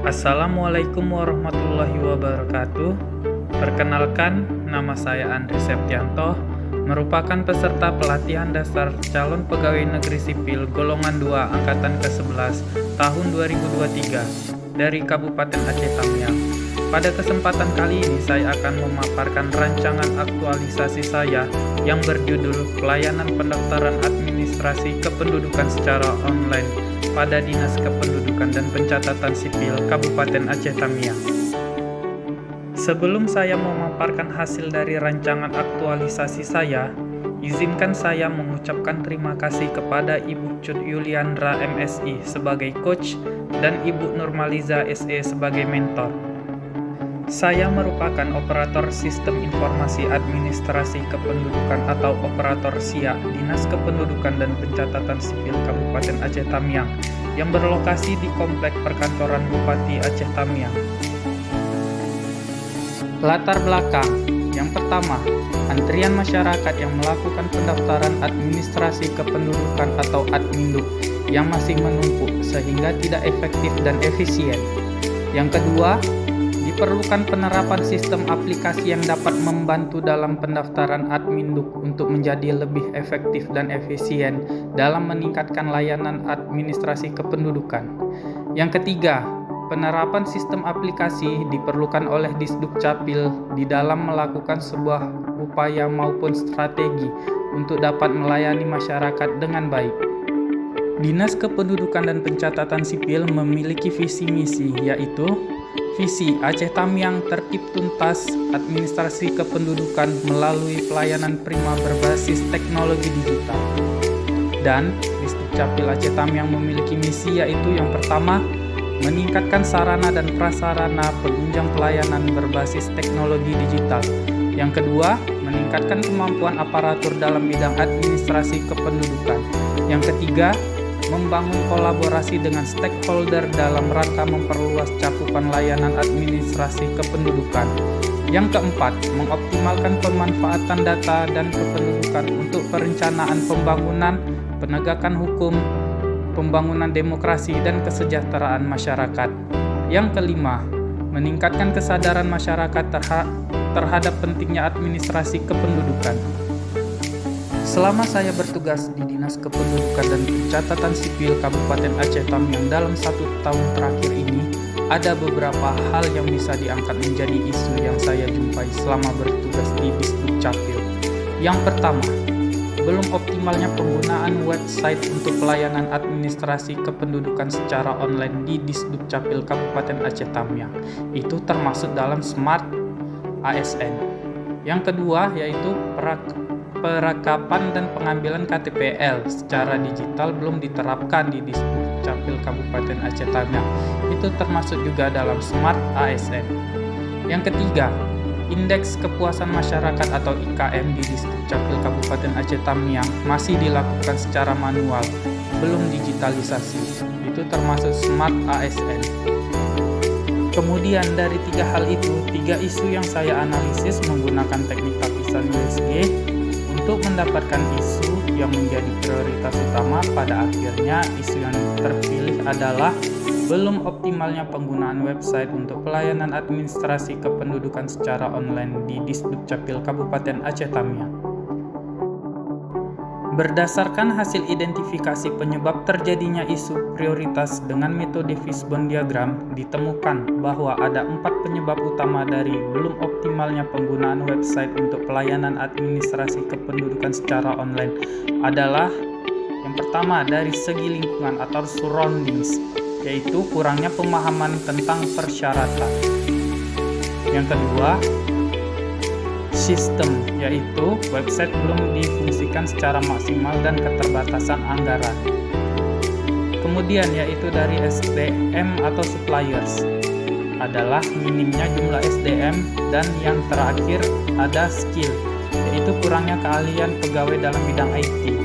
Assalamualaikum warahmatullahi wabarakatuh. Perkenalkan, nama saya Andri Septianto, merupakan peserta pelatihan dasar calon pegawai negeri sipil golongan 2 angkatan ke-11 tahun 2023 dari Kabupaten Aceh Tamiang. Pada kesempatan kali ini saya akan memaparkan rancangan aktualisasi saya yang berjudul Pelayanan Pendaftaran Administrasi Kependudukan secara online pada Dinas Kependudukan dan Pencatatan Sipil Kabupaten Aceh Tamiang. Sebelum saya memaparkan hasil dari rancangan aktualisasi saya, izinkan saya mengucapkan terima kasih kepada Ibu Cut Yuliandra MSI sebagai coach dan Ibu Nurmaliza SE sebagai mentor. Saya merupakan operator Sistem Informasi Administrasi Kependudukan atau operator SIA Dinas Kependudukan dan Pencatatan Sipil Kabupaten Aceh Tamiang yang berlokasi di Komplek Perkantoran Bupati Aceh Tamiang. Latar belakang. Yang pertama, antrian masyarakat yang melakukan pendaftaran administrasi kependudukan atau Adminduk yang masih menumpuk sehingga tidak efektif dan efisien. Yang kedua, diperlukan penerapan sistem aplikasi yang dapat membantu dalam pendaftaran Adminduk untuk menjadi lebih efektif dan efisien dalam meningkatkan layanan administrasi kependudukan. Yang ketiga, penerapan sistem aplikasi diperlukan oleh Disdukcapil di dalam melakukan sebuah upaya maupun strategi untuk dapat melayani masyarakat dengan baik. Dinas Kependudukan dan Pencatatan Sipil memiliki visi misi, yaitu visi Aceh Tamiang tertib tuntas administrasi kependudukan melalui pelayanan prima berbasis teknologi digital. Dan Disdukcapil Aceh Tamiang memiliki misi, yaitu yang pertama, meningkatkan sarana dan prasarana penunjang pelayanan berbasis teknologi digital. Yang kedua, meningkatkan kemampuan aparatur dalam bidang administrasi kependudukan. Yang ketiga, membangun kolaborasi dengan stakeholder dalam rangka memperluas cakupan layanan administrasi kependudukan. Yang keempat, mengoptimalkan pemanfaatan data dan kependudukan untuk perencanaan pembangunan, penegakan hukum, pembangunan demokrasi dan kesejahteraan masyarakat. Yang kelima, meningkatkan kesadaran masyarakat terhadap pentingnya administrasi kependudukan. Selama saya bertugas di Dinas Kependudukan dan Pencatatan Sipil Kabupaten Aceh Tamiang dalam 1 tahun terakhir ini, ada beberapa hal yang bisa diangkat menjadi isu yang saya jumpai selama bertugas di Disdukcapil. Yang pertama, belum optimalnya penggunaan website untuk pelayanan administrasi kependudukan secara online di Disdukcapil Kabupaten Aceh Tamiang. Itu termasuk dalam Smart ASN. Yang kedua, yaitu perakapan dan pengambilan KTPL secara digital belum diterapkan di Disdukcapil Kabupaten Aceh Tamiang. Itu termasuk juga dalam Smart ASN. Yang ketiga, Indeks Kepuasan Masyarakat atau IKM di Disdukcapil Kabupaten Aceh Tamiang masih dilakukan secara manual, belum digitalisasi. Itu termasuk Smart ASN. Kemudian dari 3 hal itu, 3 isu yang saya analisis menggunakan teknik lapisan USG untuk mendapatkan isu yang menjadi prioritas utama. Pada akhirnya isu yang terpilih adalah belum optimalnya penggunaan website untuk pelayanan administrasi kependudukan secara online di Disdukcapil Kabupaten Aceh Tamiang. Berdasarkan hasil identifikasi penyebab terjadinya isu prioritas dengan metode fishbone diagram, ditemukan bahwa ada 4 penyebab utama dari belum optimalnya penggunaan website untuk pelayanan administrasi kependudukan secara online adalah yang pertama, dari segi lingkungan atau surroundings, yaitu kurangnya pemahaman tentang persyaratan. Yang kedua, sistem, yaitu website belum difungsikan secara maksimal dan keterbatasan anggaran. Kemudian yaitu dari SDM atau suppliers, adalah minimnya jumlah SDM, dan yang terakhir ada skill, yaitu kurangnya keahlian pegawai dalam bidang IT.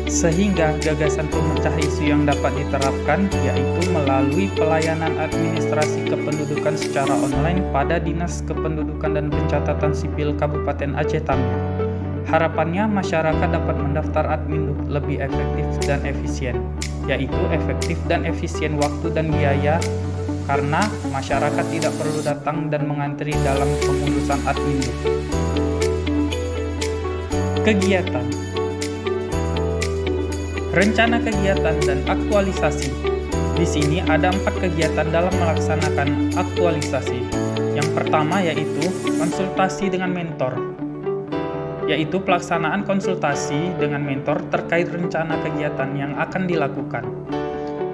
Sehingga gagasan pemecah isu yang dapat diterapkan yaitu melalui pelayanan administrasi kependudukan secara online pada Dinas Kependudukan dan Pencatatan Sipil Kabupaten Aceh Tamiang. Harapannya masyarakat dapat mendaftar Adminduk lebih efektif dan efisien. yaitu efektif dan efisien waktu dan biaya karena masyarakat tidak perlu datang dan mengantri dalam pengurusan Adminduk. Kegiatan, rencana kegiatan dan aktualisasi. Di sini ada 4 kegiatan dalam melaksanakan aktualisasi. Yang pertama yaitu konsultasi dengan mentor, yaitu pelaksanaan konsultasi dengan mentor terkait rencana kegiatan yang akan dilakukan.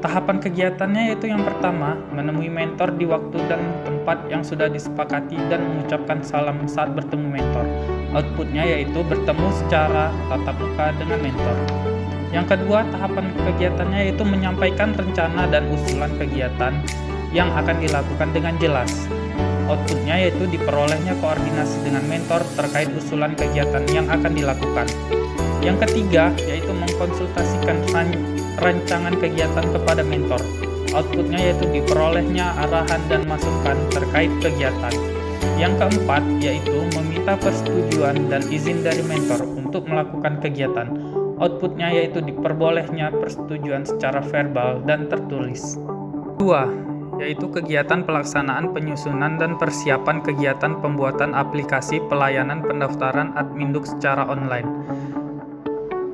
Tahapan kegiatannya yaitu yang pertama, menemui mentor di waktu dan tempat yang sudah disepakati dan mengucapkan salam saat bertemu mentor. Outputnya yaitu bertemu secara tatap muka dengan mentor. Yang kedua, tahapan kegiatannya yaitu menyampaikan rencana dan usulan kegiatan yang akan dilakukan dengan jelas. Outputnya yaitu diperolehnya koordinasi dengan mentor terkait usulan kegiatan yang akan dilakukan. Yang ketiga, yaitu mengkonsultasikan rancangan kegiatan kepada mentor. Outputnya yaitu diperolehnya arahan dan masukan terkait kegiatan. Yang keempat, yaitu meminta persetujuan dan izin dari mentor untuk melakukan kegiatan. Outputnya yaitu diperbolehnya persetujuan secara verbal dan tertulis. 2. Yaitu kegiatan pelaksanaan penyusunan dan persiapan kegiatan pembuatan aplikasi pelayanan pendaftaran Adminduk secara online.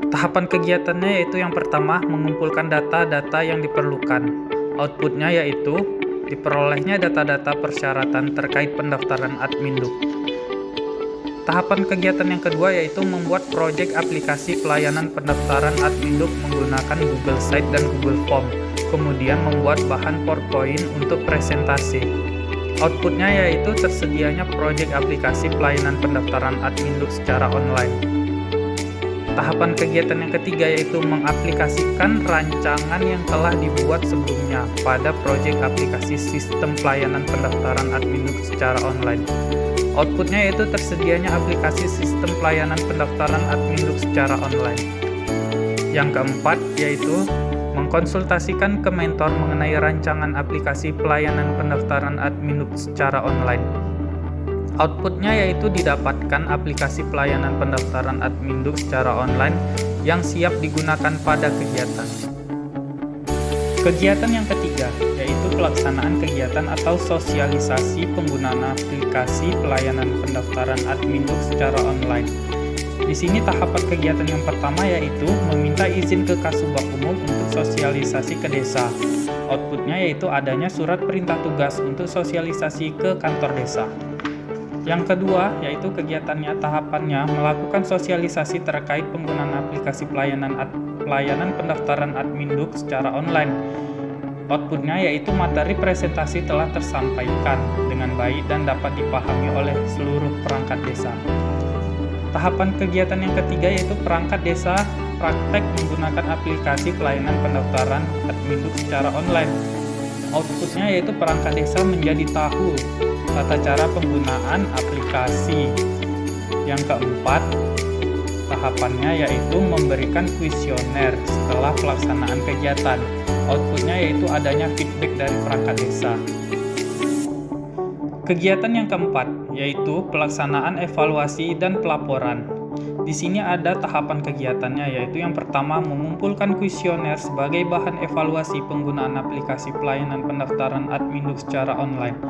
Tahapan kegiatannya yaitu yang pertama, mengumpulkan data-data yang diperlukan. Outputnya yaitu diperolehnya data-data persyaratan terkait pendaftaran Adminduk. Tahapan kegiatan yang kedua yaitu membuat proyek aplikasi pelayanan pendaftaran Adminduk menggunakan Google Site dan Google Form, kemudian membuat bahan PowerPoint untuk presentasi. Outputnya yaitu tersedianya proyek aplikasi pelayanan pendaftaran Adminduk secara online. Tahapan kegiatan yang ketiga yaitu mengaplikasikan rancangan yang telah dibuat sebelumnya pada proyek aplikasi sistem pelayanan pendaftaran Adminduk secara online. Outputnya yaitu tersedianya aplikasi sistem pelayanan pendaftaran Adminduk secara online. Yang keempat yaitu mengkonsultasikan ke mentor mengenai rancangan aplikasi pelayanan pendaftaran Adminduk secara online. Outputnya yaitu didapatkan aplikasi pelayanan pendaftaran Adminduk secara online yang siap digunakan pada kegiatan. Kegiatan yang ketiga yaitu pelaksanaan kegiatan atau sosialisasi penggunaan aplikasi pelayanan pendaftaran Adminduk secara online. Di sini tahapan kegiatan yang pertama yaitu meminta izin ke Kasubag Umum untuk sosialisasi ke desa. Outputnya yaitu adanya surat perintah tugas untuk sosialisasi ke kantor desa. Yang kedua, yaitu kegiatannya tahapannya melakukan sosialisasi terkait penggunaan aplikasi pelayanan pendaftaran Adminduk secara online. Outputnya yaitu materi presentasi telah tersampaikan dengan baik dan dapat dipahami oleh seluruh perangkat desa. Tahapan kegiatan yang ketiga yaitu perangkat desa praktek menggunakan aplikasi pelayanan pendaftaran Adminduk secara online. Outputnya yaitu perangkat desa menjadi tahu tata cara penggunaan aplikasi. Yang keempat, tahapannya yaitu memberikan kuesioner setelah pelaksanaan kegiatan. Outputnya yaitu adanya feedback dari perangkat desa. Kegiatan yang keempat yaitu pelaksanaan evaluasi dan pelaporan. Di sini ada tahapan kegiatannya yaitu yang pertama mengumpulkan kuesioner sebagai bahan evaluasi penggunaan aplikasi pelayanan pendaftaran Adminduk secara online.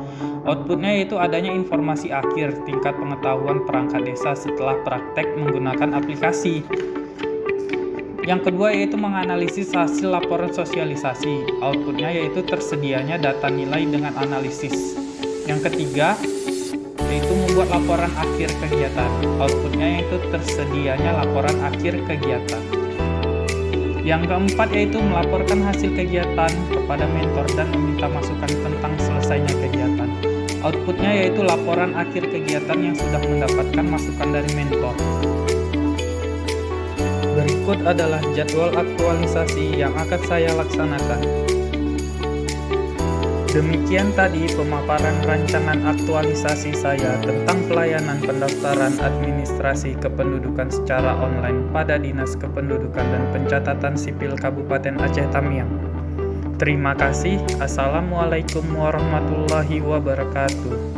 Outputnya yaitu adanya informasi akhir tingkat pengetahuan perangkat desa setelah praktek menggunakan aplikasi. Yang kedua yaitu menganalisis hasil laporan sosialisasi. Outputnya yaitu tersedianya data nilai dengan analisis. Yang ketiga yaitu membuat laporan akhir kegiatan. Outputnya yaitu tersedianya laporan akhir kegiatan. Yang keempat yaitu melaporkan hasil kegiatan kepada mentor dan meminta masukan tentang selesainya kegiatan. Outputnya yaitu laporan akhir kegiatan yang sudah mendapatkan masukan dari mentor. Berikut adalah jadwal aktualisasi yang akan saya laksanakan. Demikian tadi pemaparan rancangan aktualisasi saya tentang pelayanan pendaftaran administrasi kependudukan secara online pada Dinas Kependudukan dan Pencatatan Sipil Kabupaten Aceh Tamiang. Terima kasih. Assalamualaikum warahmatullahi wabarakatuh.